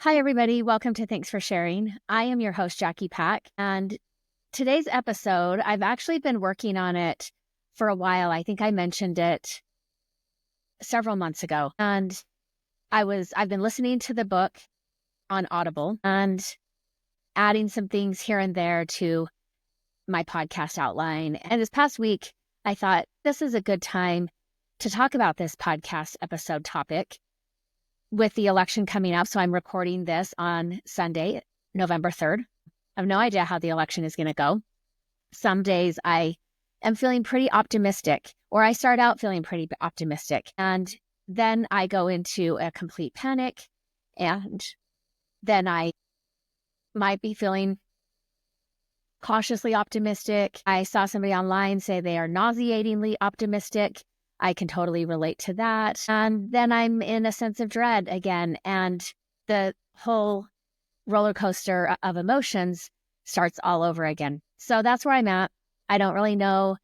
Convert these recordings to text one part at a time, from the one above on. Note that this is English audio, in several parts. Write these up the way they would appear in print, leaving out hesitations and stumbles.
Hi, everybody. Welcome to Thanks for Sharing. I am your host, Jackie Pack. And today's episode, I've actually been working on it for a while. I think I mentioned it several months ago. And I've been listening to the book on Audible and adding some things here and there to my podcast outline. And this past week, I thought this is a good time to talk about this podcast episode topic with the election coming up. So I'm recording this on Sunday, November 3rd. I have no idea how the election is going to go. Some days I am feeling pretty optimistic, or I start out feeling pretty optimistic, and then I go into a complete panic, and then I might be feeling cautiously optimistic. I saw somebody online say they are nauseatingly optimistic. I can totally relate to that. And then I'm in a sense of dread again. And the whole roller coaster of emotions starts all over again. So that's where I'm at. I don't really know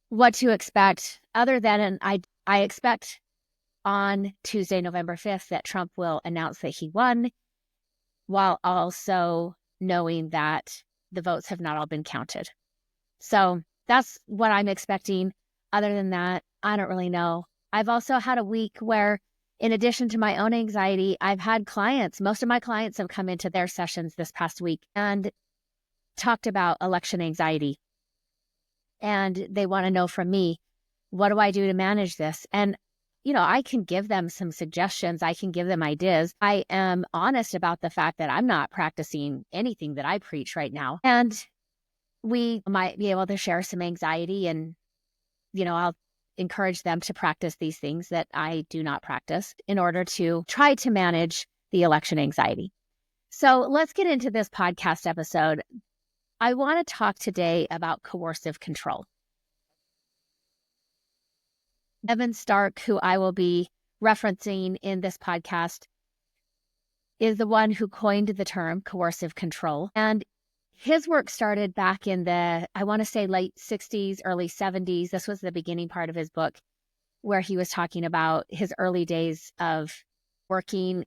what to expect other than I expect on Tuesday, November 5th, that Trump will announce that he won, while also knowing that the votes have not all been counted. So that's what I'm expecting. Other than that, I don't really know. I've also had a week where, in addition to my own anxiety, I've had clients. Most of my clients have come into their sessions this past week and talked about election anxiety. And they want to know from me, what do I do to manage this? And, I can give them some suggestions. I can give them ideas. I am honest about the fact that I'm not practicing anything that I preach right now. And we might be able to share some anxiety, and I'll encourage them to practice these things that I do not practice in order to try to manage the election anxiety. So let's get into this podcast episode. I want to talk today about coercive control. Evan Stark, who I will be referencing in this podcast, is the one who coined the term coercive control. And his work started back in the, I want to say, late 60s, early 70s. This was the beginning part of his book, where he was talking about his early days of working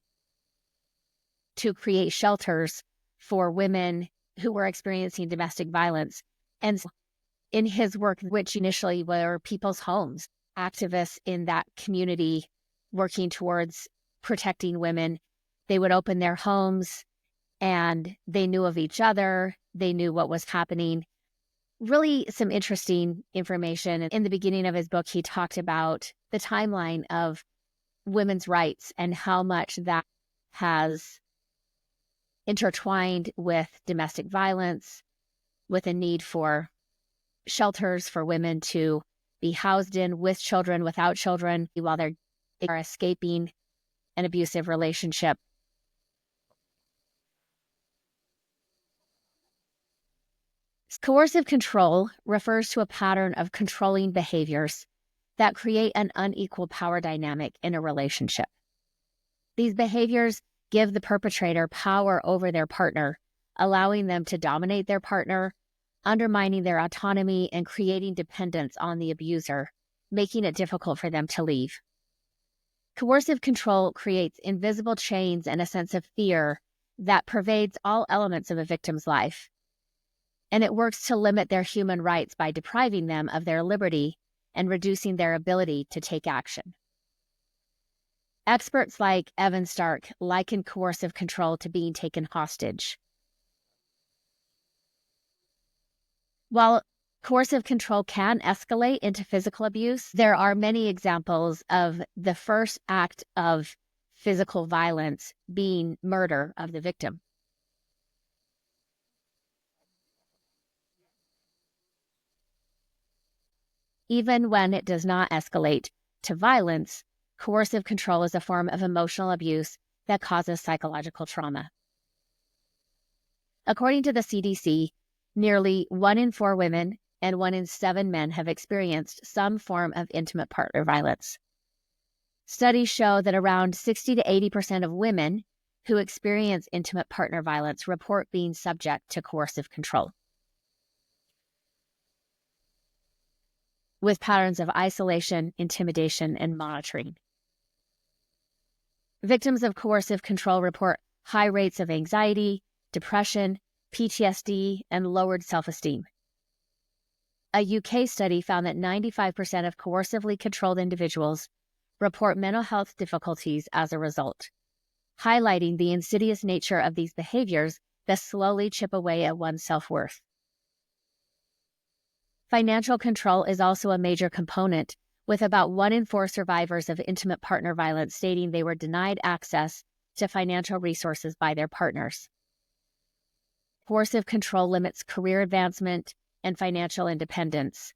to create shelters for women who were experiencing domestic violence. And in his work, which initially were people's homes, activists in that community working towards protecting women, they would open their homes and they knew of each other. They knew what was happening. Really some interesting information. In the beginning of his book, he talked about the timeline of women's rights and how much that has intertwined with domestic violence, with a need for shelters for women to be housed in, with children, without children, while they are escaping an abusive relationship. Coercive control refers to a pattern of controlling behaviors that create an unequal power dynamic in a relationship. These behaviors give the perpetrator power over their partner, allowing them to dominate their partner, undermining their autonomy, and creating dependence on the abuser, making it difficult for them to leave. Coercive control creates invisible chains and a sense of fear that pervades all elements of a victim's life. And it works to limit their human rights by depriving them of their liberty and reducing their ability to take action. Experts like Evan Stark liken coercive control to being taken hostage. While coercive control can escalate into physical abuse, there are many examples of the first act of physical violence being murder of the victim. Even when it does not escalate to violence, coercive control is a form of emotional abuse that causes psychological trauma. According to the CDC, nearly 1 in 4 women and 1 in 7 men have experienced some form of intimate partner violence. Studies show that around 60 to 80% of women who experience intimate partner violence report being subject to coercive control, with patterns of isolation, intimidation, and monitoring. Victims of coercive control report high rates of anxiety, depression, PTSD, and lowered self-esteem. A UK study found that 95% of coercively controlled individuals report mental health difficulties as a result, highlighting the insidious nature of these behaviors that slowly chip away at one's self-worth. Financial control is also a major component, with about 1 in 4 survivors of intimate partner violence stating they were denied access to financial resources by their partners. Coercive control limits career advancement and financial independence,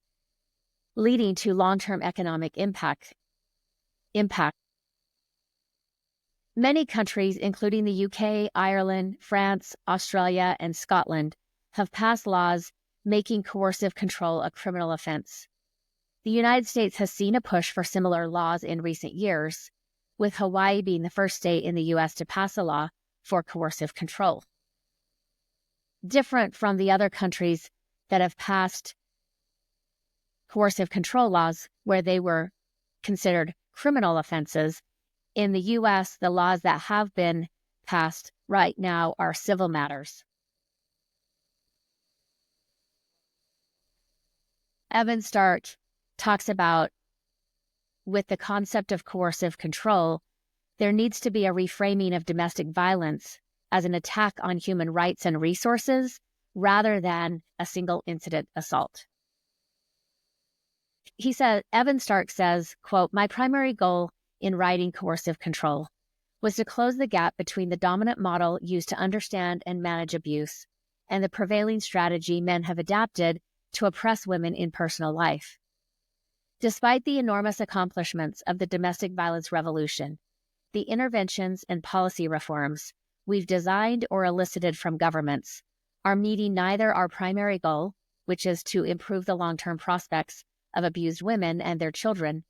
leading to long-term economic impact. Many countries, including the UK, Ireland, France, Australia, and Scotland, have passed laws making coercive control a criminal offense. The United States has seen a push for similar laws in recent years, with Hawaii being the first state in the U.S. to pass a law for coercive control. Different from the other countries that have passed coercive control laws where they were considered criminal offenses, in the U.S., the laws that have been passed right now are civil matters. Evan Stark talks about, with the concept of coercive control, there needs to be a reframing of domestic violence as an attack on human rights and resources rather than a single incident assault. Evan Stark says, quote, "My primary goal in writing Coercive Control was to close the gap between the dominant model used to understand and manage abuse and the prevailing strategy men have adapted to oppress women in personal life. Despite the enormous accomplishments of the domestic violence revolution, the interventions and policy reforms we've designed or elicited from governments are meeting neither our primary goal, which is to improve the long-term prospects of abused women and their children,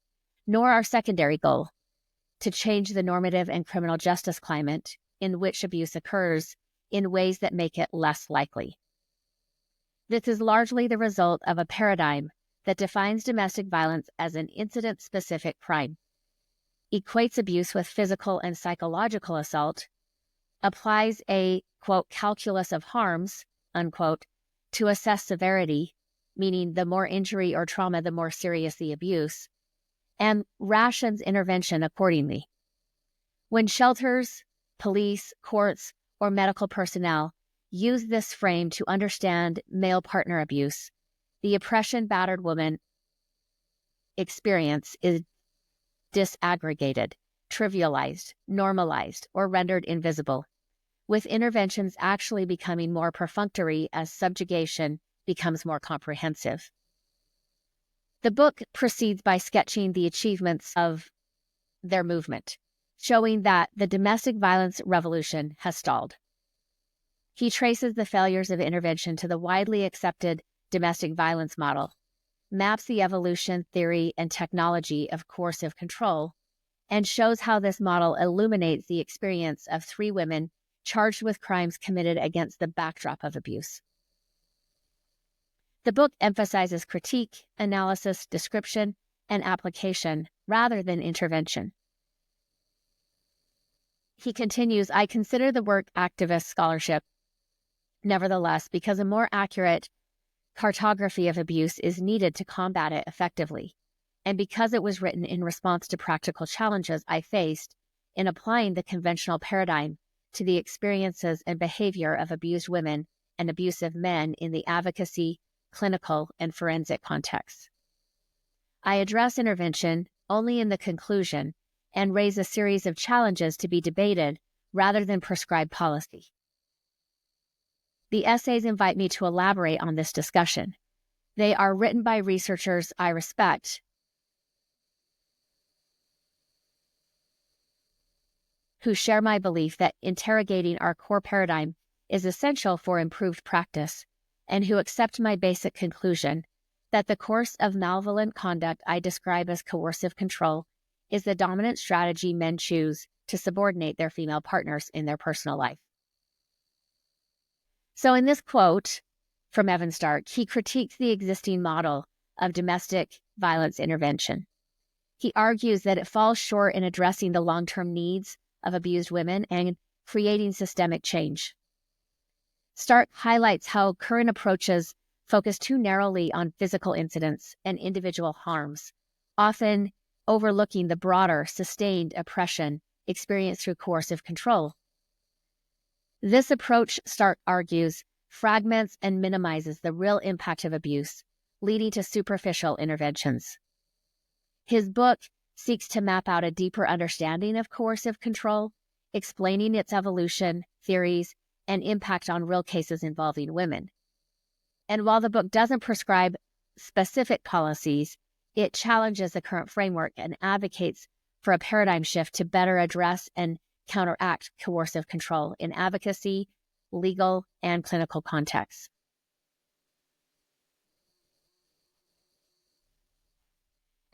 nor our secondary goal, to change the normative and criminal justice climate in which abuse occurs in ways that make it less likely. This is largely the result of a paradigm that defines domestic violence as an incident-specific crime, equates abuse with physical and psychological assault, applies a, quote, calculus of harms, unquote, to assess severity, meaning the more injury or trauma, the more serious the abuse, and rations intervention accordingly. When shelters, police, courts, or medical personnel use this frame to understand male partner abuse, the oppression battered woman experience is disaggregated, trivialized, normalized, or rendered invisible, with interventions actually becoming more perfunctory as subjugation becomes more comprehensive. The book proceeds by sketching the achievements of their movement, showing that the domestic violence revolution has stalled. He traces the failures of intervention to the widely accepted domestic violence model, maps the evolution, theory, and technology of coercive control, and shows how this model illuminates the experience of 3 women charged with crimes committed against the backdrop of abuse. The book emphasizes critique, analysis, description, and application rather than intervention. He continues, I consider the work activist scholarship, nevertheless, because a more accurate cartography of abuse is needed to combat it effectively, and because it was written in response to practical challenges I faced in applying the conventional paradigm to the experiences and behavior of abused women and abusive men in the advocacy, clinical, and forensic contexts. I address intervention only in the conclusion and raise a series of challenges to be debated rather than prescribed policy. The essays invite me to elaborate on this discussion. They are written by researchers I respect, who share my belief that interrogating our core paradigm is essential for improved practice, and who accept my basic conclusion that the course of malevolent conduct I describe as coercive control is the dominant strategy men choose to subordinate their female partners in their personal life. So in this quote from Evan Stark, he critiques the existing model of domestic violence intervention. He argues that it falls short in addressing the long-term needs of abused women and creating systemic change. Stark highlights how current approaches focus too narrowly on physical incidents and individual harms, often overlooking the broader, sustained oppression experienced through coercive control. This approach, Stark argues, fragments and minimizes the real impact of abuse, leading to superficial interventions. His book seeks to map out a deeper understanding of coercive control, explaining its evolution, theories, and impact on real cases involving women. And while the book doesn't prescribe specific policies, it challenges the current framework and advocates for a paradigm shift to better address and counteract coercive control in advocacy, legal, and clinical contexts.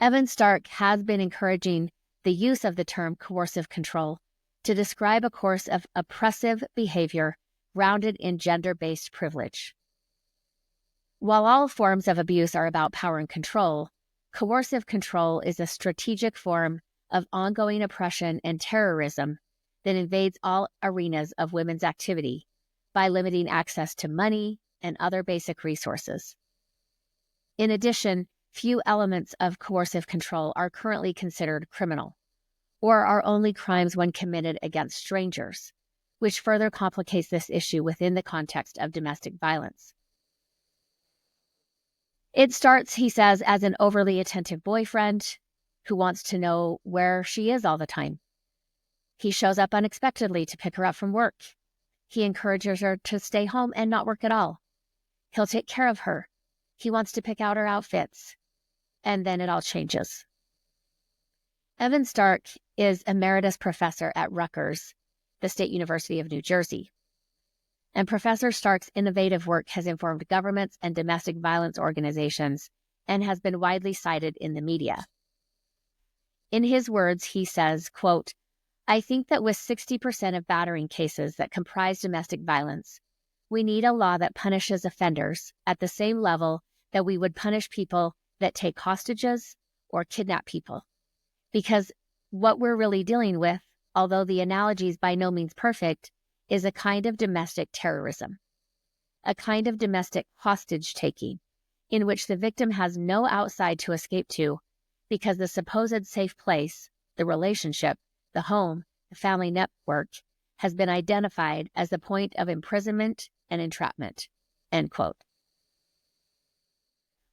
Evan Stark has been encouraging the use of the term coercive control to describe a course of oppressive behavior grounded in gender-based privilege. While all forms of abuse are about power and control, coercive control is a strategic form of ongoing oppression and terrorism that invades all arenas of women's activity by limiting access to money and other basic resources. In addition, few elements of coercive control are currently considered criminal, or are only crimes when committed against strangers, which further complicates this issue within the context of domestic violence. It starts, he says, as an overly attentive boyfriend who wants to know where she is all the time. He shows up unexpectedly to pick her up from work. He encourages her to stay home and not work at all. He'll take care of her. He wants to pick out her outfits. And then it all changes. Evan Stark is emeritus professor at Rutgers, the State University of New Jersey. And Professor Stark's innovative work has informed governments and domestic violence organizations and has been widely cited in the media. In his words, he says, quote, "I think that with 60% of battering cases that comprise domestic violence, we need a law that punishes offenders at the same level that we would punish people that take hostages or kidnap people. Because what we're really dealing with, although the analogy is by no means perfect, is a kind of domestic terrorism, a kind of domestic hostage-taking, in which the victim has no outside to escape to because the supposed safe place, the relationship, the home, the family network, has been identified as the point of imprisonment and entrapment," end quote.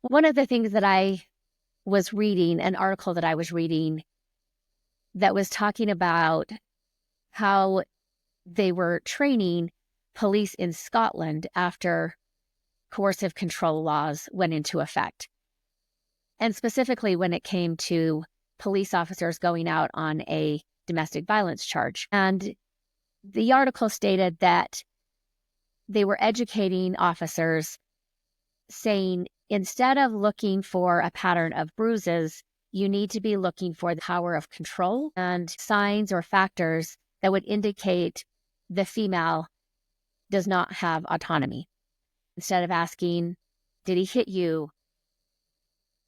One of the things that I was reading, an article that I was reading that was talking about how they were training police in Scotland after coercive control laws went into effect. And specifically when it came to police officers going out on a domestic violence charge. And the article stated that they were educating officers, saying, instead of looking for a pattern of bruises, you need to be looking for the power of control and signs or factors that would indicate the female does not have autonomy. Instead of asking, did he hit you?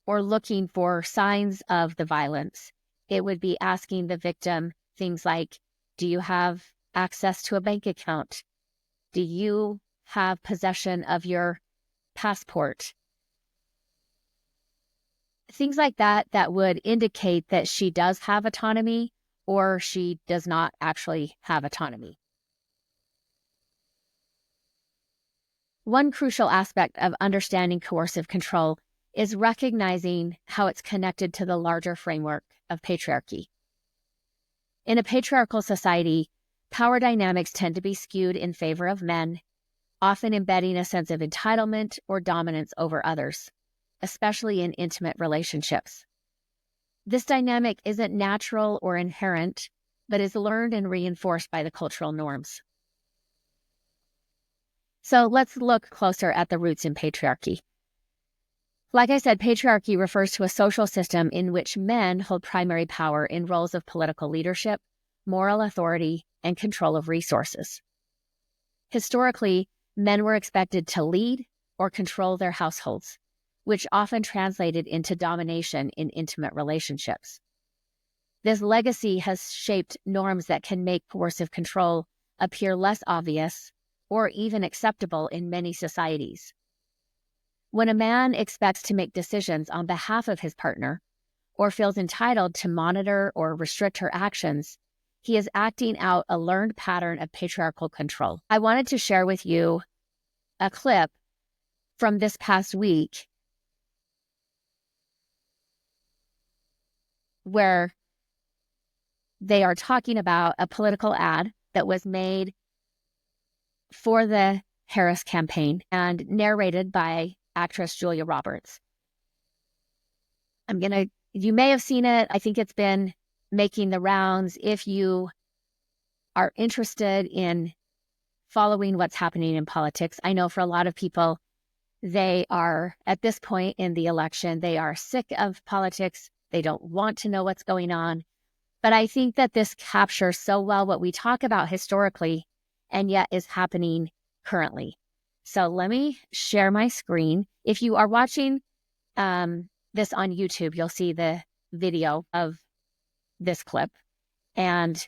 Or looking for signs of the violence, it would be asking the victim things like, do you have access to a bank account? Do you have possession of your passport? Things like that that would indicate that she does have autonomy or she does not actually have autonomy. One crucial aspect of understanding coercive control is recognizing how it's connected to the larger framework of patriarchy. In a patriarchal society, power dynamics tend to be skewed in favor of men, often embedding a sense of entitlement or dominance over others, especially in intimate relationships. This dynamic isn't natural or inherent, but is learned and reinforced by the cultural norms. So let's look closer at the roots in patriarchy. Like I said, patriarchy refers to a social system in which men hold primary power in roles of political leadership, moral authority, and control of resources. Historically, men were expected to lead or control their households, which often translated into domination in intimate relationships. This legacy has shaped norms that can make coercive control appear less obvious or even acceptable in many societies. When a man expects to make decisions on behalf of his partner or feels entitled to monitor or restrict her actions, he is acting out a learned pattern of patriarchal control. I wanted to share with you a clip from this past week where they are talking about a political ad that was made for the Harris campaign and narrated by actress Julia Roberts. You may have seen it. I think it's been making the rounds. If you are interested in following what's happening in politics, I know for a lot of people, they are, at this point in the election, they are sick of politics. They don't want to know what's going on. But I think that this captures so well what we talk about historically and yet is happening currently. So let me share my screen. If you are watching this on YouTube, you'll see the video of this clip and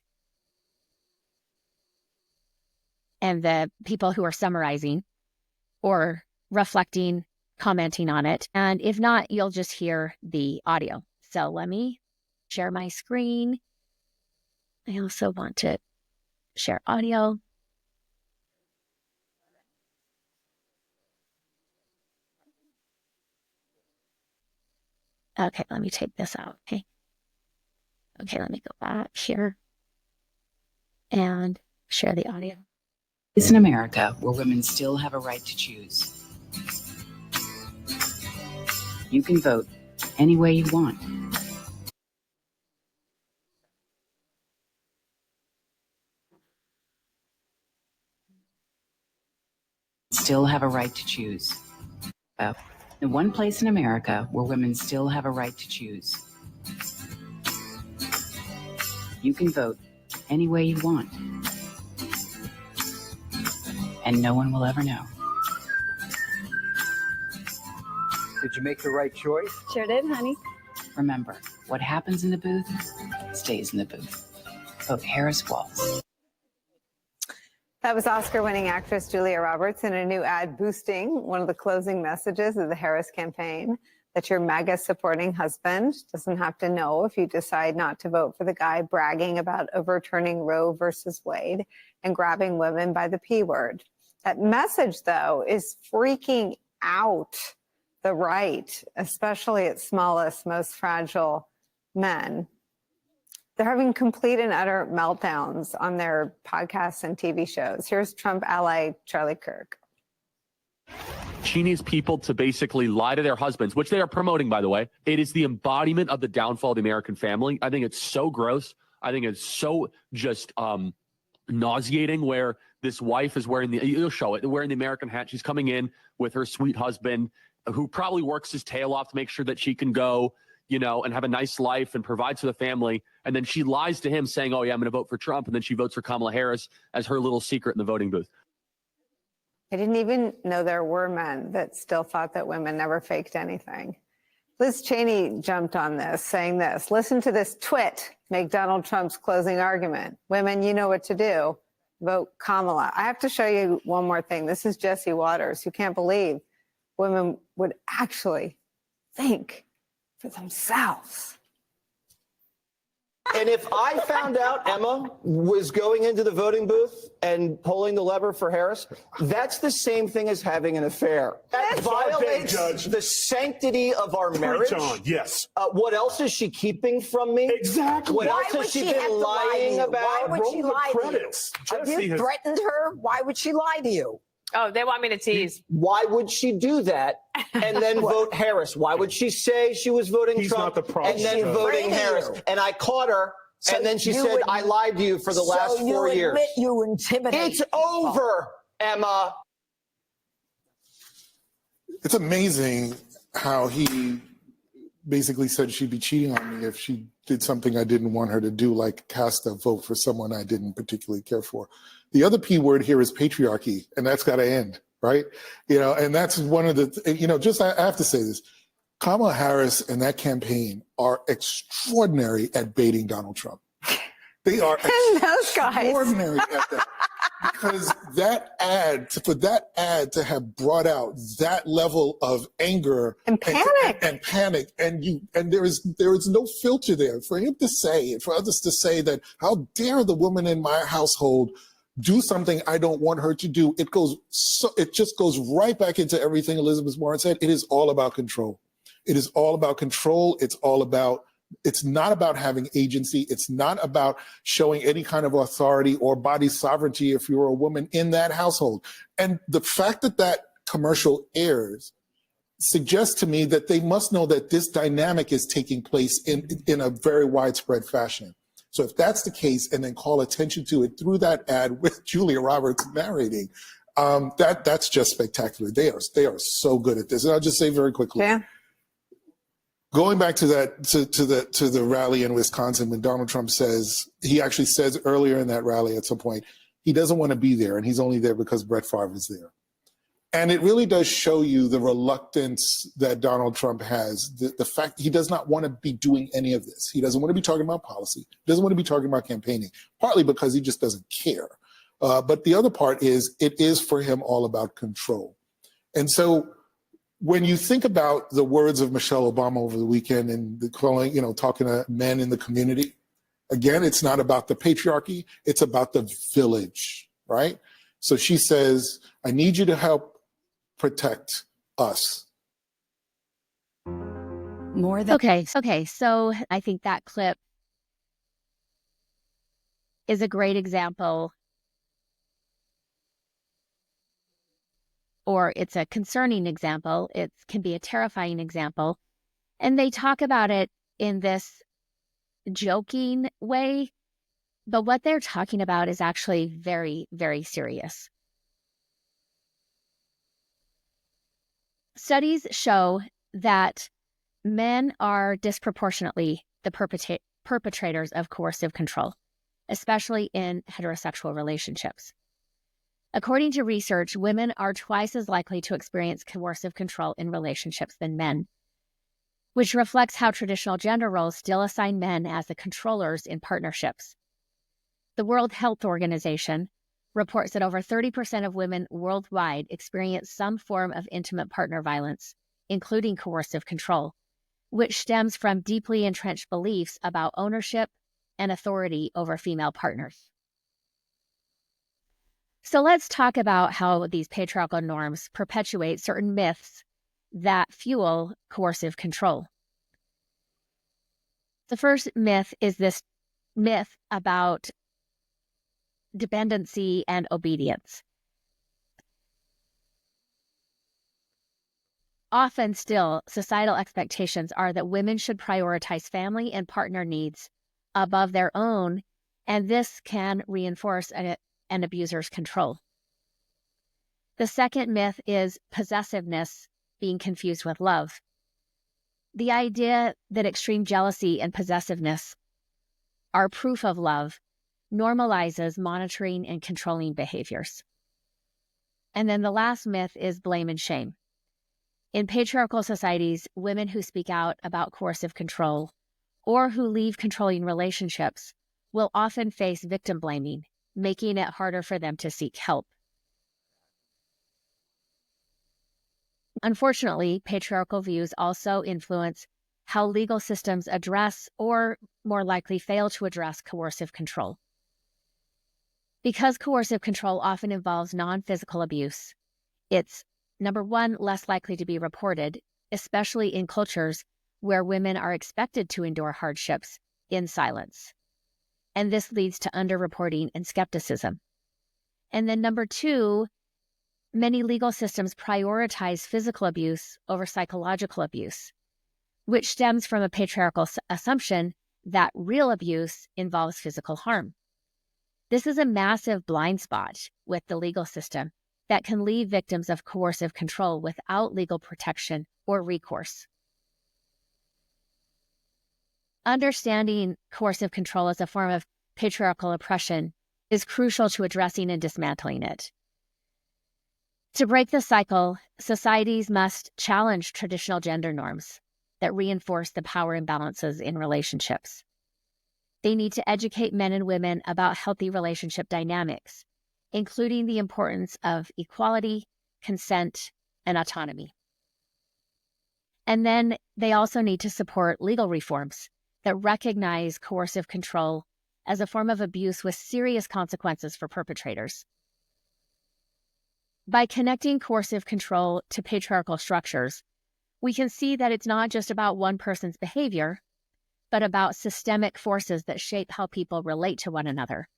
the people who are summarizing or reflecting, commenting on it. And if not, you'll just hear the audio. So let me share my screen. I also want to share audio. Okay, let me take this out. Okay, let me go back here and share the audio. It's in America where women still have a right to choose. You can vote any way you want. Still have a right to choose. The one place in America where women still have a right to choose. You can vote any way you want. And no one will ever know. Did you make the right choice? Sure did, honey. Remember, what happens in the booth stays in the booth. Vote Harris Walz. That was Oscar-winning actress Julia Roberts in a new ad boosting one of the closing messages of the Harris campaign, that your MAGA-supporting husband doesn't have to know if you decide not to vote for the guy bragging about overturning Roe versus Wade and grabbing women by the P word. That message, though, is freaking out the right, especially its smallest, most fragile men. They're having complete and utter meltdowns on their podcasts and TV shows. Here's Trump ally Charlie Kirk. She needs people to basically lie to their husbands, which they are promoting, by the way. It is the embodiment of the downfall of the American family. I think it's so gross. I think it's so just nauseating where this wife is wearing you'll show it, wearing the American hat. She's coming in with her sweet husband who probably works his tail off to make sure that she can go, and have a nice life and provide for the family. And then she lies to him saying, oh, yeah, I'm going to vote for Trump. And then she votes for Kamala Harris as her little secret in the voting booth. I didn't even know there were men that still thought that women never faked anything. Liz Cheney jumped on this, saying this: listen to this twit make Donald Trump's closing argument. Women, you know what to do. Vote Kamala. I have to show you one more thing. This is Jesse Waters, who can't believe women would actually think for themselves. And if I found out Emma was going into the voting booth and pulling the lever for Harris, that's the same thing as having an affair. That violates the sanctity of our marriage. Yes. What else is she keeping from me? Exactly. What else has she been lying about? Why would she lie to you? Have you threatened her? Why would she lie to you? Oh, they want me to tease. Why would she do that and then vote Harris? Why would she say she was voting Trump not the problem, and then voting Harris? And I caught her, and then she said, I lied to you for the last 4 years. You admit you intimidated. It's over, Emma. It's amazing how he basically said she'd be cheating on me if she did something I didn't want her to do, like cast a vote for someone I didn't particularly care for. The other P word here is patriarchy, and that's got to end, right? And that's one of the, I have to say this, Kamala Harris and that campaign are extraordinary at baiting Donald Trump. They are extraordinary at that. Because for that ad to have brought out that level of anger and panic, and there is no filter there for him to say, for others to say that, how dare the woman in my household do something I don't want her to do. It just goes right back into everything Elizabeth Warren said. It is all about control. It is all about control. It's not about having agency. It's not about showing any kind of authority or body sovereignty if you're a woman in that household. And the fact that that commercial airs suggests to me that they must know that this dynamic is taking place in a very widespread fashion. So if that's the case, and then call attention to it through that ad with Julia Roberts narrating, that's just spectacular. They are so good at this. And I'll just say very quickly. Yeah. Going back to the rally in Wisconsin, when Donald Trump he actually says earlier in that rally at some point, he doesn't want to be there, and he's only there because Brett Favre is there. And it really does show you the reluctance that Donald Trump has, the fact he does not want to be doing any of this. He doesn't want to be talking about policy. He doesn't want to be talking about campaigning, partly because he just doesn't care. But the other part is, it is for him all about control. And so when you think about the words of Michelle Obama over the weekend and talking to men in the community, again, it's not about the patriarchy, it's about the village, right? So she says, I need you to help protect us. Okay, so I think that clip is a great example, or it's a concerning example. It can be a terrifying example. And they talk about it in this joking way, but what they're talking about is actually very, very serious. Studies show that men are disproportionately the perpetrators of coercive control, especially in heterosexual relationships. According to research, women are twice as likely to experience coercive control in relationships than men, which reflects how traditional gender roles still assign men as the controllers in partnerships. The World Health Organization reports that over 30% of women worldwide experience some form of intimate partner violence, including coercive control, which stems from deeply entrenched beliefs about ownership and authority over female partners. So let's talk about how these patriarchal norms perpetuate certain myths that fuel coercive control. The first myth is this myth about dependency and obedience. Often still, societal expectations are that women should prioritize family and partner needs above their own, and this can reinforce an abuser's control. The second myth is possessiveness being confused with love. The idea that extreme jealousy and possessiveness are proof of love normalizes monitoring and controlling behaviors. And then the last myth is blame and shame. In patriarchal societies, women who speak out about coercive control or who leave controlling relationships will often face victim blaming, making it harder for them to seek help. Unfortunately, patriarchal views also influence how legal systems address, or more likely fail to address, coercive control. Because coercive control often involves non-physical abuse, it's, number one, less likely to be reported, especially in cultures where women are expected to endure hardships in silence. And this leads to underreporting and skepticism. And then number two, many legal systems prioritize physical abuse over psychological abuse, which stems from a patriarchal assumption that real abuse involves physical harm. This is a massive blind spot with the legal system that can leave victims of coercive control without legal protection or recourse. Understanding coercive control as a form of patriarchal oppression is crucial to addressing and dismantling it. To break the cycle, societies must challenge traditional gender norms that reinforce the power imbalances in relationships. They need to educate men and women about healthy relationship dynamics including the importance of equality, consent, and autonomy. And then they also need to support legal reforms that recognize coercive control as a form of abuse with serious consequences for perpetrators. By connecting coercive control to patriarchal structures, we can see that it's not just about one person's behavior, but about systemic forces that shape how people relate to one another.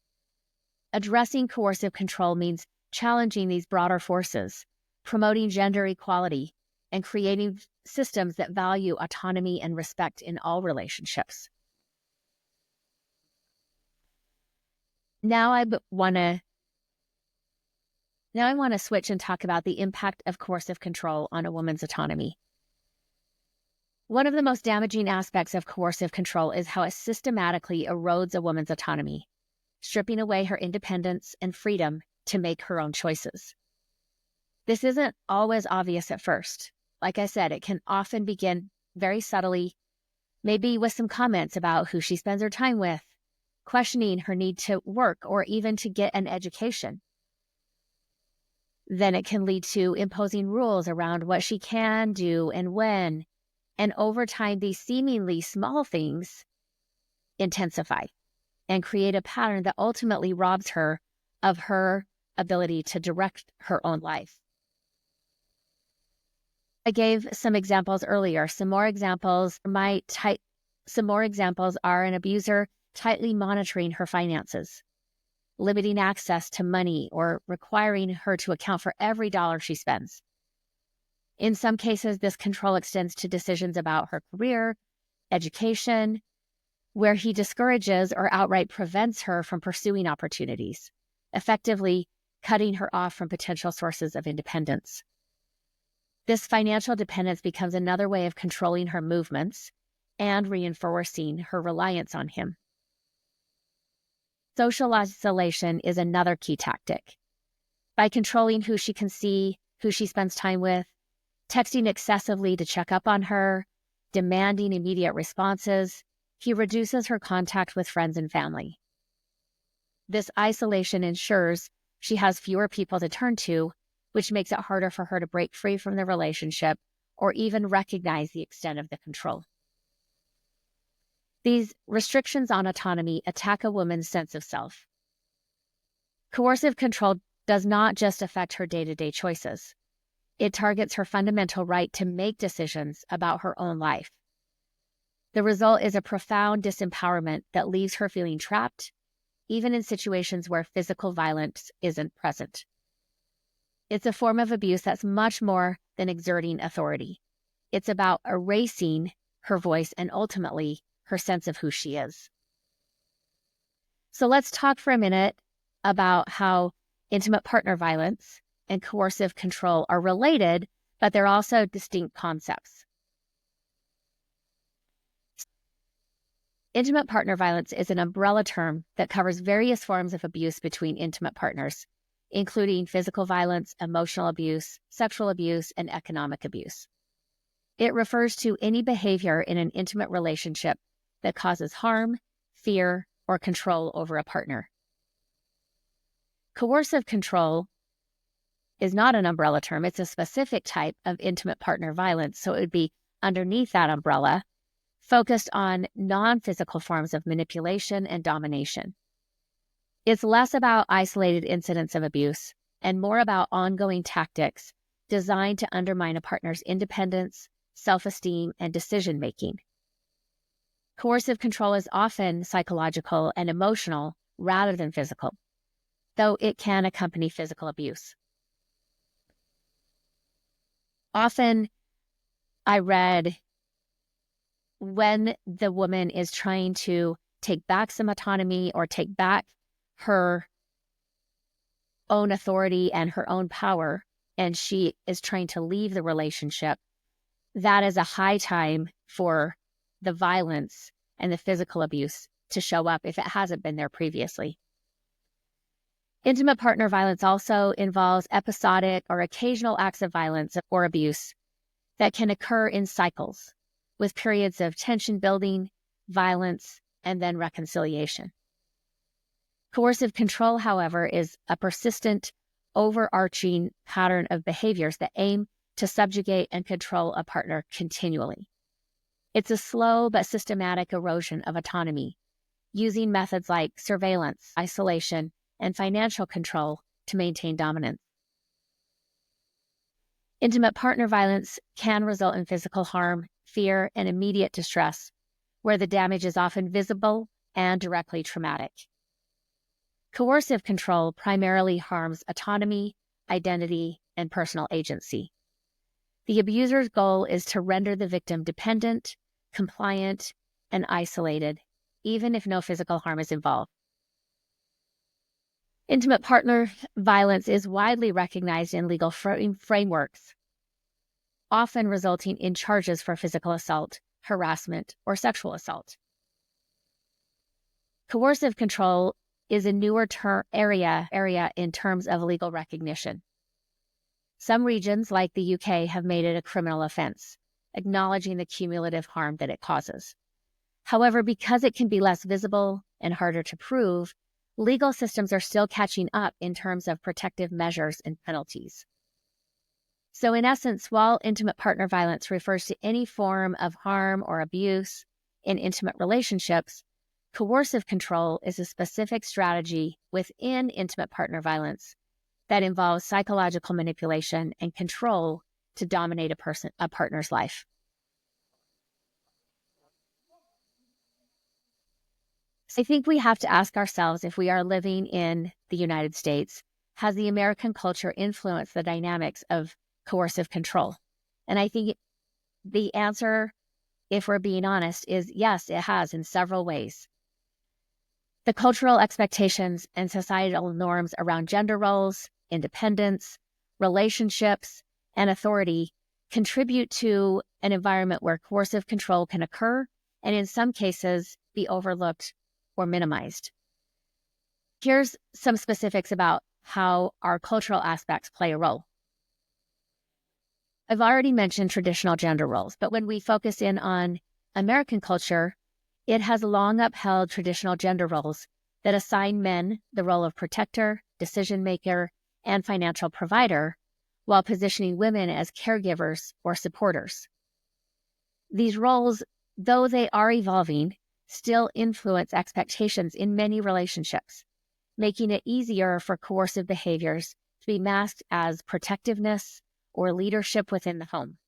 Addressing coercive control means challenging these broader forces, promoting gender equality, and creating systems that value autonomy and respect in all relationships. Now I want to switch and talk about the impact of coercive control on a woman's autonomy. One of the most damaging aspects of coercive control is how it systematically erodes a woman's autonomy, stripping away her independence and freedom to make her own choices. This isn't always obvious at first. Like I said, it can often begin very subtly, maybe with some comments about who she spends her time with, questioning her need to work or even to get an education. Then it can lead to imposing rules around what she can do and when. And over time, these seemingly small things intensify and create a pattern that ultimately robs her of her ability to direct her own life. I gave some examples earlier. Some more examples are an abuser tightly monitoring her finances, limiting access to money, or requiring her to account for every dollar she spends. In some cases, this control extends to decisions about her career, education, where he discourages or outright prevents her from pursuing opportunities, effectively cutting her off from potential sources of independence. This financial dependence becomes another way of controlling her movements and reinforcing her reliance on him. Social isolation is another key tactic. By controlling who she can see, who she spends time with, texting excessively to check up on her, demanding immediate responses, he reduces her contact with friends and family. This isolation ensures she has fewer people to turn to, which makes it harder for her to break free from the relationship or even recognize the extent of the control. These restrictions on autonomy attack a woman's sense of self. Coercive control does not just affect her day-to-day choices. It targets her fundamental right to make decisions about her own life. The result is a profound disempowerment that leaves her feeling trapped, even in situations where physical violence isn't present. It's a form of abuse that's much more than exerting authority. It's about erasing her voice and ultimately her sense of who she is. So let's talk for a minute about how intimate partner violence and coercive control are related, but they're also distinct concepts. Intimate partner violence is an umbrella term that covers various forms of abuse between intimate partners, including physical violence, emotional abuse, sexual abuse, and economic abuse. It refers to any behavior in an intimate relationship that causes harm, fear, or control over a partner. Coercive control is not an umbrella term. It's a specific type of intimate partner violence, so it would be underneath that umbrella, focused on non-physical forms of manipulation and domination. It's less about isolated incidents of abuse and more about ongoing tactics designed to undermine a partner's independence, self-esteem, and decision-making. Coercive control is often psychological and emotional rather than physical, though it can accompany physical abuse. Often, I read when the woman is trying to take back some autonomy or take back her own authority and her own power, and she is trying to leave the relationship, that is a high time for the violence and the physical abuse to show up if it hasn't been there previously. Intimate partner violence also involves episodic or occasional acts of violence or abuse that can occur in cycles, with periods of tension building, violence, and then reconciliation. Coercive control, however, is a persistent, overarching pattern of behaviors that aim to subjugate and control a partner continually. It's a slow but systematic erosion of autonomy, using methods like surveillance, isolation, and financial control to maintain dominance. Intimate partner violence can result in physical harm, fear, and immediate distress, where the damage is often visible and directly traumatic. Coercive control primarily harms autonomy, identity, and personal agency. The abuser's goal is to render the victim dependent, compliant, and isolated, even if no physical harm is involved. Intimate partner violence is widely recognized in legal frameworks, often resulting in charges for physical assault, harassment, or sexual assault. Coercive control is a newer area in terms of legal recognition. Some regions, like the UK, have made it a criminal offense, acknowledging the cumulative harm that it causes. However, because it can be less visible and harder to prove, legal systems are still catching up in terms of protective measures and penalties. So in essence, while intimate partner violence refers to any form of harm or abuse in intimate relationships, coercive control is a specific strategy within intimate partner violence that involves psychological manipulation and control to dominate a partner's life. So I think we have to ask ourselves, if we are living in the United States, has the American culture influenced the dynamics of coercive control? And I think the answer, if we're being honest, is yes, it has in several ways. The cultural expectations and societal norms around gender roles, independence, relationships, and authority contribute to an environment where coercive control can occur and in some cases be overlooked or minimized. Here's some specifics about how our cultural aspects play a role. I've already mentioned traditional gender roles, but when we focus in on American culture, it has long upheld traditional gender roles that assign men the role of protector, decision maker, and financial provider, while positioning women as caregivers or supporters. These roles, though they are evolving, still influence expectations in many relationships, making it easier for coercive behaviors to be masked as protectiveness or leadership within the home.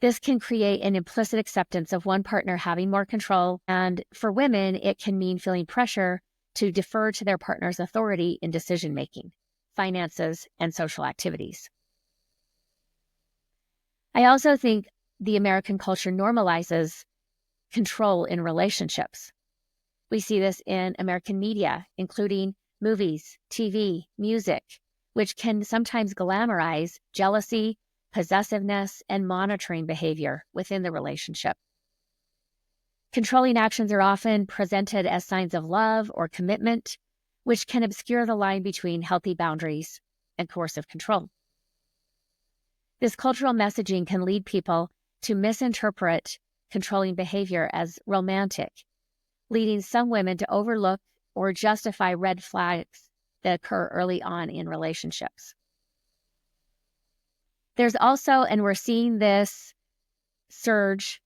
This can create an implicit acceptance of one partner having more control, and for women, it can mean feeling pressure to defer to their partner's authority in decision-making, finances, and social activities. I also think the American culture normalizes control in relationships. We see this in American media, including movies, TV, music, which can sometimes glamorize jealousy, possessiveness, and monitoring behavior within the relationship. Controlling actions are often presented as signs of love or commitment, which can obscure the line between healthy boundaries and coercive control. This cultural messaging can lead people to misinterpret controlling behavior as romantic, leading some women to overlook or justify red flags that occur early on in relationships. There's also, and we're seeing this surge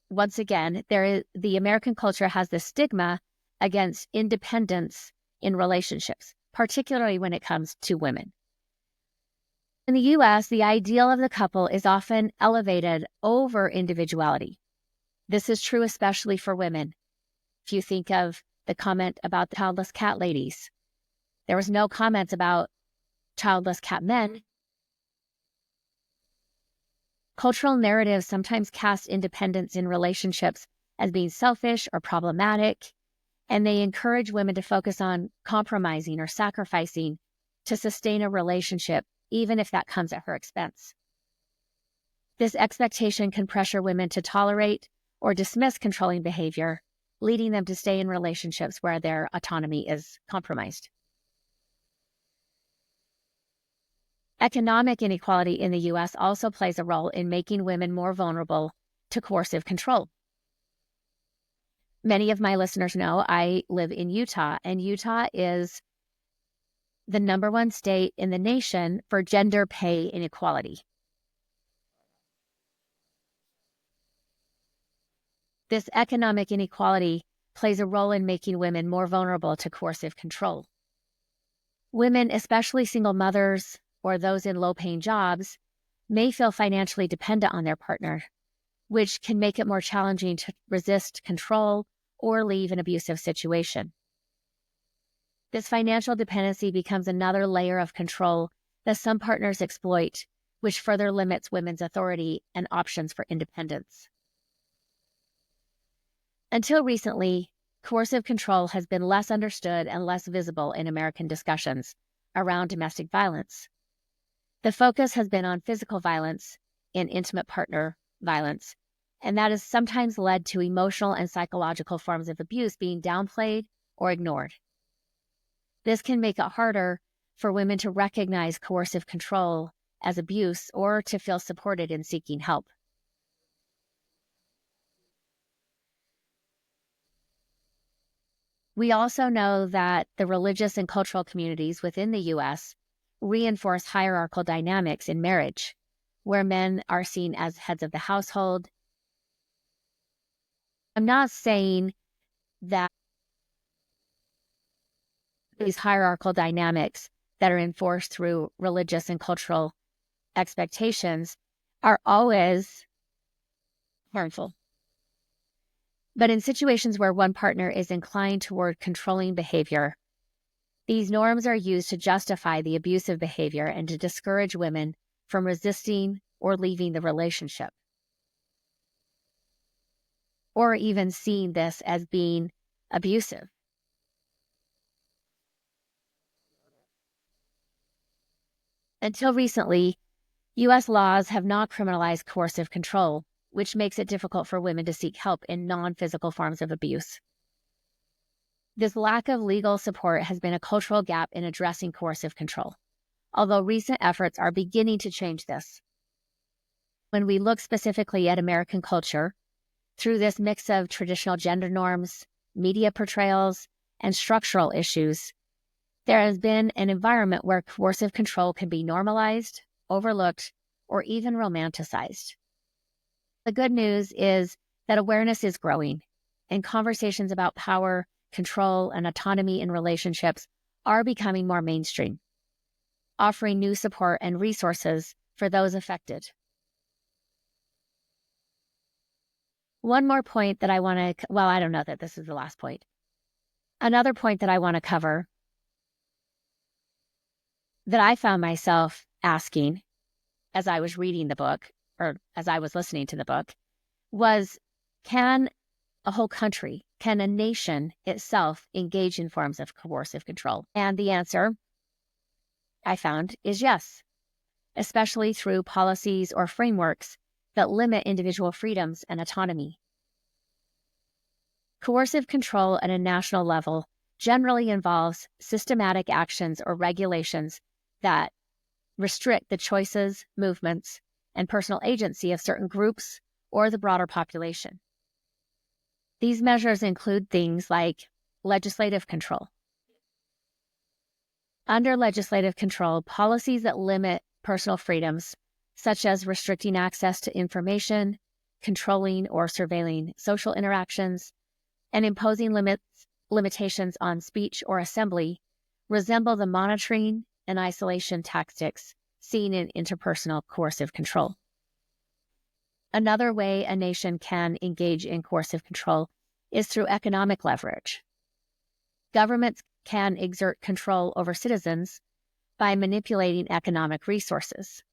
once again, the American culture has this stigma against independence in relationships, particularly when it comes to women. In the US, the ideal of the couple is often elevated over individuality. This is true especially for women. If you think of the comment about the childless cat ladies, there was no comments about childless cat men. Cultural narratives sometimes cast independence in relationships as being selfish or problematic, and they encourage women to focus on compromising or sacrificing to sustain a relationship, even if that comes at her expense. This expectation can pressure women to tolerate or dismiss controlling behavior, leading them to stay in relationships where their autonomy is compromised. Economic inequality in the U.S. also plays a role in making women more vulnerable to coercive control. Many of my listeners know I live in Utah, and Utah is the #1 state in the nation for gender pay inequality. This economic inequality plays a role in making women more vulnerable to coercive control. Women, especially single mothers or those in low-paying jobs, may feel financially dependent on their partner, which can make it more challenging to resist control or leave an abusive situation. This financial dependency becomes another layer of control that some partners exploit, which further limits women's authority and options for independence. Until recently, coercive control has been less understood and less visible in American discussions around domestic violence. The focus has been on physical violence and intimate partner violence, and that has sometimes led to emotional and psychological forms of abuse being downplayed or ignored. This can make it harder for women to recognize coercive control as abuse or to feel supported in seeking help. We also know that the religious and cultural communities within the U.S. reinforce hierarchical dynamics in marriage, where men are seen as heads of the household. I'm not saying that these hierarchical dynamics that are enforced through religious and cultural expectations are always harmful. But in situations where one partner is inclined toward controlling behavior, these norms are used to justify the abusive behavior and to discourage women from resisting or leaving the relationship, or even seeing this as being abusive. Until recently, U.S. laws have not criminalized coercive control, which makes it difficult for women to seek help in non-physical forms of abuse. This lack of legal support has been a cultural gap in addressing coercive control, although recent efforts are beginning to change this. When we look specifically at American culture, through this mix of traditional gender norms, media portrayals, and structural issues, there has been an environment where coercive control can be normalized, overlooked, or even romanticized. The good news is that awareness is growing, and conversations about power, control, and autonomy in relationships are becoming more mainstream, offering new support and resources for those affected. One more point that I want to, well, I don't know that this is the last point. Another point that I want to cover that I found myself asking as I was reading the book, or as I was listening to the book, was, can a whole country, can a nation itself engage in forms of coercive control? And the answer I found is yes, especially through policies or frameworks that limit individual freedoms and autonomy. Coercive control at a national level generally involves systematic actions or regulations that restrict the choices, movements, and personal agency of certain groups or the broader population. These measures include things like legislative control. Under legislative control, policies that limit personal freedoms, such as restricting access to information, controlling or surveilling social interactions, and imposing limitations on speech or assembly, resemble the monitoring and isolation tactics seen in interpersonal coercive control. Another way a nation can engage in coercive control is through economic leverage. Governments can exert control over citizens by manipulating economic resources,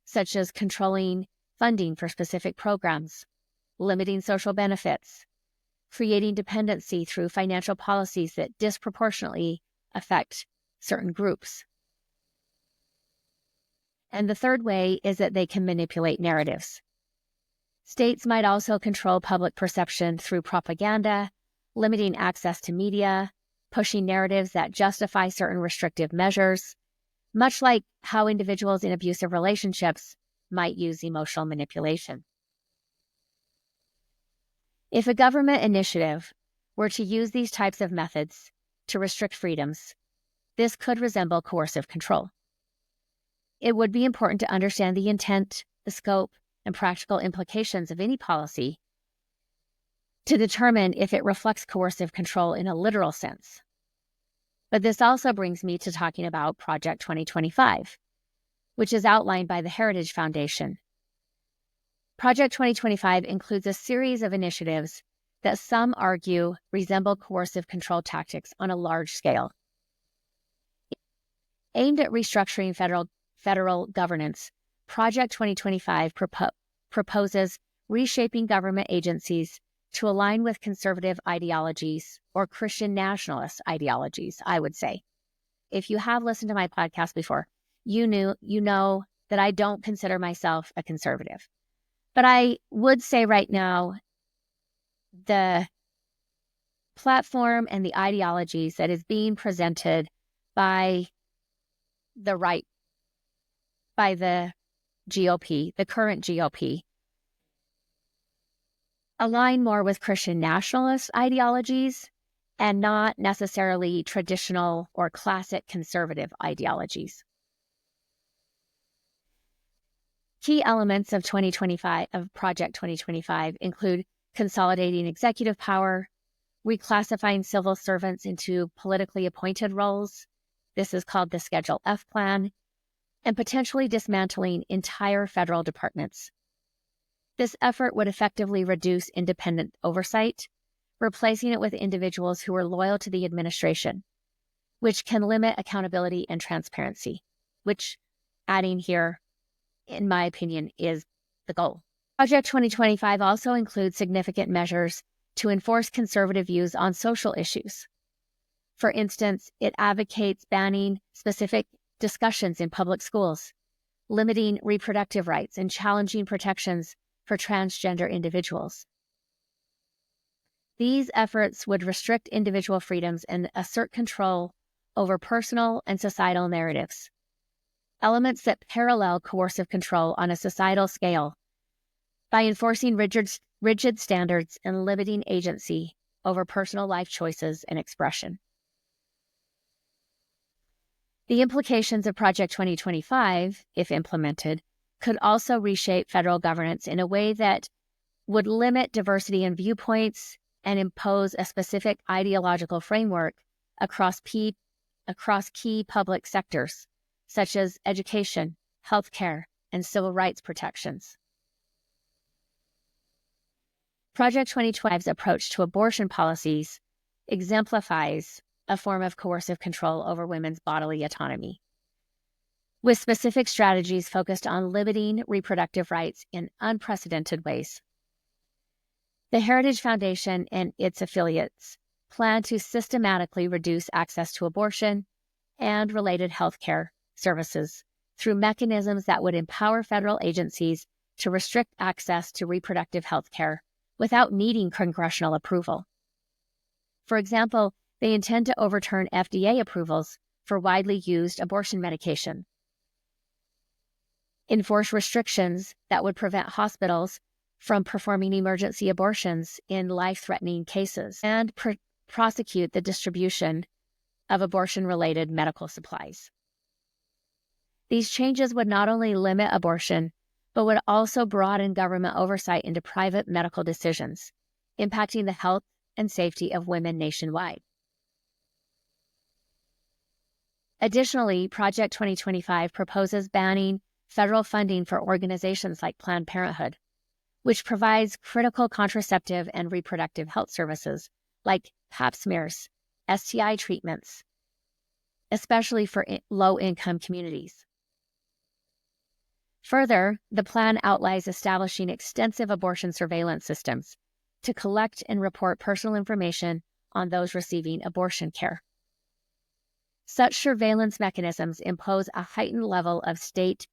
such as controlling funding for specific programs, limiting social benefits, creating dependency through financial policies that disproportionately affect certain groups. And the third way is that they can manipulate narratives. States might also control public perception through propaganda, limiting access to media, pushing narratives that justify certain restrictive measures, much like how individuals in abusive relationships might use emotional manipulation. If a government initiative were to use these types of methods to restrict freedoms, this could resemble coercive control. It would be important to understand the intent, the scope, and practical implications of any policy to determine if it reflects coercive control in a literal sense. But this also brings me to talking about Project 2025, which is outlined by the Heritage Foundation. Project 2025 includes a series of initiatives that some argue resemble coercive control tactics on a large scale. Aimed at restructuring federal governance, Project 2025 proposes reshaping government agencies to align with conservative ideologies or Christian nationalist ideologies, I would say. If you have listened to my podcast before, you know that I don't consider myself a conservative. But I would say right now, the platform and the ideologies that is being presented by the right, by the GOP, the current GOP, align more with Christian nationalist ideologies and not necessarily traditional or classic conservative ideologies. Key elements of Project 2025 include consolidating executive power, reclassifying civil servants into politically appointed roles. This is called the Schedule F plan, and potentially dismantling entire federal departments. This effort would effectively reduce independent oversight, replacing it with individuals who are loyal to the administration, which can limit accountability and transparency, which, adding here, in my opinion, is the goal. Project 2025 also includes significant measures to enforce conservative views on social issues. For instance, it advocates banning specific discussions in public schools, limiting reproductive rights, and challenging protections for transgender individuals. These efforts would restrict individual freedoms and assert control over personal and societal narratives, elements that parallel coercive control on a societal scale by enforcing rigid standards and limiting agency over personal life choices and expression. The implications of Project 2025, if implemented, could also reshape federal governance in a way that would limit diversity in viewpoints and impose a specific ideological framework across key public sectors, such as education, healthcare, and civil rights protections. Project 2025's approach to abortion policies exemplifies a form of coercive control over women's bodily autonomy, with specific strategies focused on limiting reproductive rights in unprecedented ways. The Heritage Foundation and its affiliates plan to systematically reduce access to abortion and related healthcare services through mechanisms that would empower federal agencies to restrict access to reproductive health care without needing congressional approval. For example, they intend to overturn FDA approvals for widely used abortion medication, enforce restrictions that would prevent hospitals from performing emergency abortions in life-threatening cases, and prosecute the distribution of abortion-related medical supplies. These changes would not only limit abortion, but would also broaden government oversight into private medical decisions, impacting the health and safety of women nationwide. Additionally, Project 2025 proposes banning federal funding for organizations like Planned Parenthood, which provides critical contraceptive and reproductive health services like pap smears, STI treatments, especially for low-income communities. Further, the plan outlines establishing extensive abortion surveillance systems to collect and report personal information on those receiving abortion care. Such surveillance mechanisms impose a heightened level of state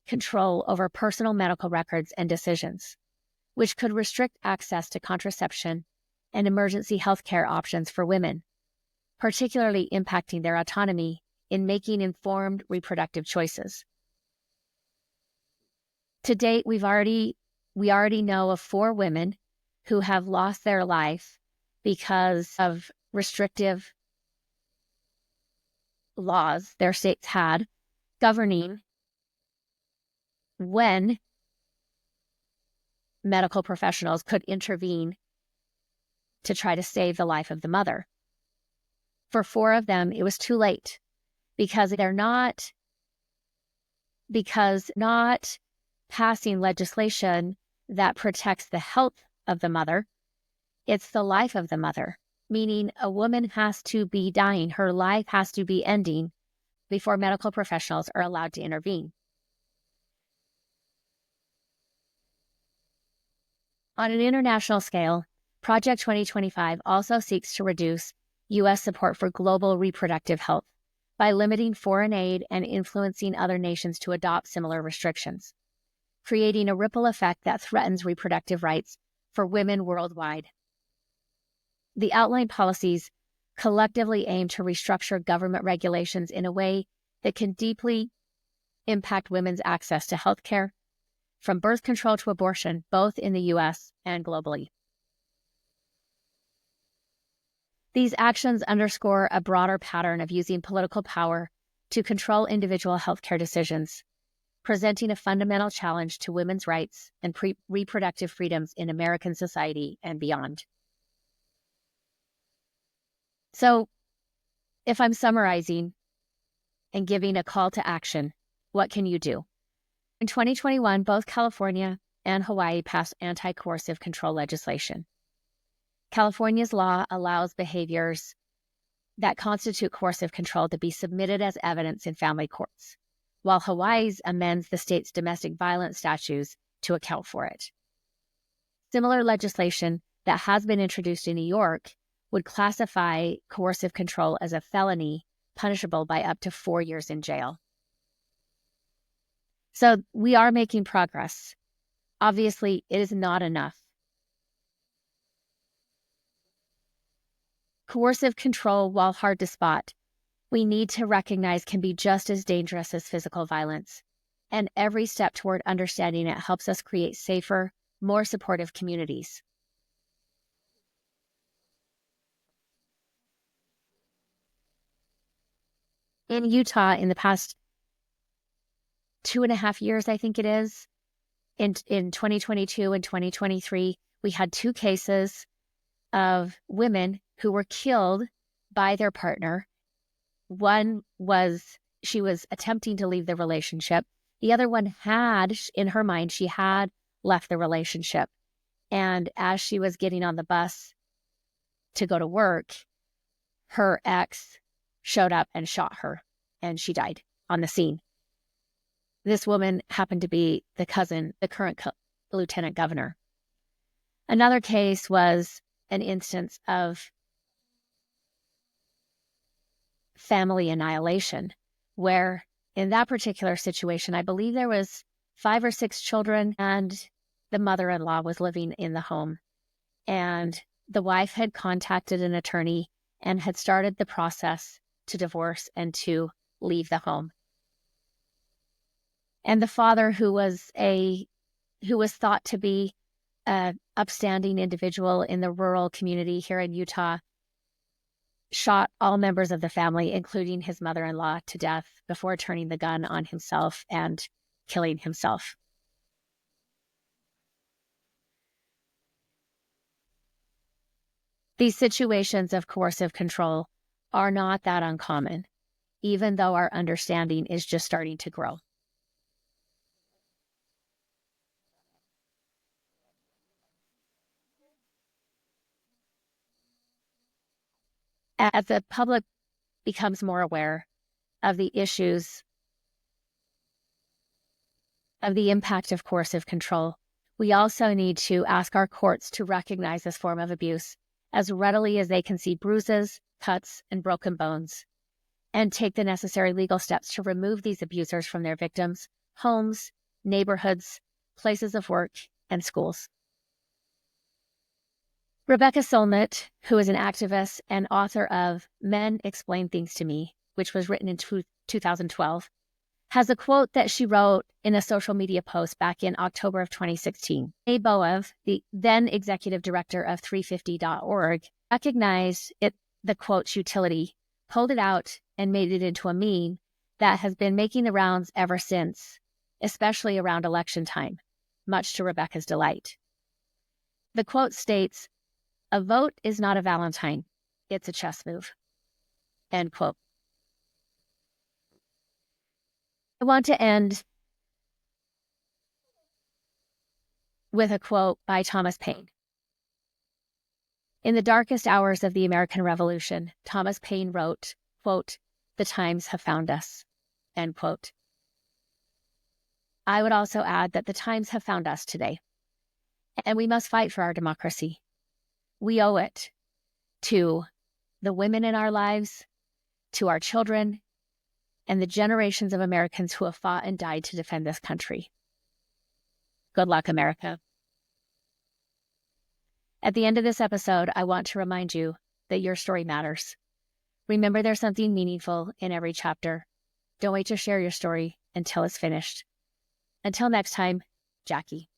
control over personal medical records and decisions, which could restrict access to contraception and emergency health care options for women, particularly impacting their autonomy in making informed reproductive choices. To date, we already know of 4 women who have lost their life because of restrictive laws their states had governing when medical professionals could intervene to try to save the life of the mother. For 4 of them, it was too late because not passing legislation that protects the health of the mother, it's the life of the mother, meaning a woman has to be dying, her life has to be ending before medical professionals are allowed to intervene. On an international scale, Project 2025 also seeks to reduce U.S. support for global reproductive health by limiting foreign aid and influencing other nations to adopt similar restrictions, creating a ripple effect that threatens reproductive rights for women worldwide. The outlined policies collectively aim to restructure government regulations in a way that can deeply impact women's access to health care, from birth control to abortion, both in the U.S. and globally. These actions underscore a broader pattern of using political power to control individual healthcare decisions, presenting a fundamental challenge to women's rights and reproductive freedoms in American society and beyond. So, if I'm summarizing and giving a call to action, what can you do? In 2021, both California and Hawaii passed anti-coercive control legislation. California's law allows behaviors that constitute coercive control to be submitted as evidence in family courts, while Hawaii's amends the state's domestic violence statutes to account for it. Similar legislation that has been introduced in New York would classify coercive control as a felony punishable by up to 4 years in jail. So we are making progress. Obviously, it is not enough. Coercive control, while hard to spot, we need to recognize can be just as dangerous as physical violence. And every step toward understanding it helps us create safer, more supportive communities. In Utah, in the past 2.5 years, I think it is, in 2022 and 2023, we had 2 cases of women who were killed by their partner. One was, she was attempting to leave the relationship. The other one had, in her mind, she had left the relationship. And as she was getting on the bus to go to work, her ex showed up and shot her, and she died on the scene. This woman happened to be the current lieutenant governor. Another case was an instance of family annihilation, where in that particular situation, I believe there was 5 or 6 children, and the mother-in-law was living in the home. And the wife had contacted an attorney and had started the process to divorce and to leave the home. And the father, who was thought to be an upstanding individual in the rural community here in Utah, shot all members of the family, including his mother-in-law, to death before turning the gun on himself and killing himself. These situations of coercive control are not that uncommon, even though our understanding is just starting to grow. As the public becomes more aware of the issues of the impact of coercive control, we also need to ask our courts to recognize this form of abuse as readily as they can see bruises, cuts, and broken bones, and take the necessary legal steps to remove these abusers from their victims' homes, neighborhoods, places of work, and schools. Rebecca Solnit, who is an activist and author of Men Explain Things to Me, which was written in 2012, has a quote that she wrote in a social media post back in October of 2016. A. Boev, the then executive director of 350.org, recognized the quote's utility, pulled it out, and made it into a meme that has been making the rounds ever since, especially around election time, much to Rebecca's delight. The quote states, "A vote is not a Valentine, it's a chess move." End quote. I want to end with a quote by Thomas Paine. In the darkest hours of the American Revolution, Thomas Paine wrote, quote, "The times have found us," end quote. I would also add that the times have found us today, and we must fight for our democracy. We owe it to the women in our lives, to our children, and the generations of Americans who have fought and died to defend this country. Good luck, America. At the end of this episode, I want to remind you that your story matters. Remember, there's something meaningful in every chapter. Don't wait to share your story until it's finished. Until next time, Jackie.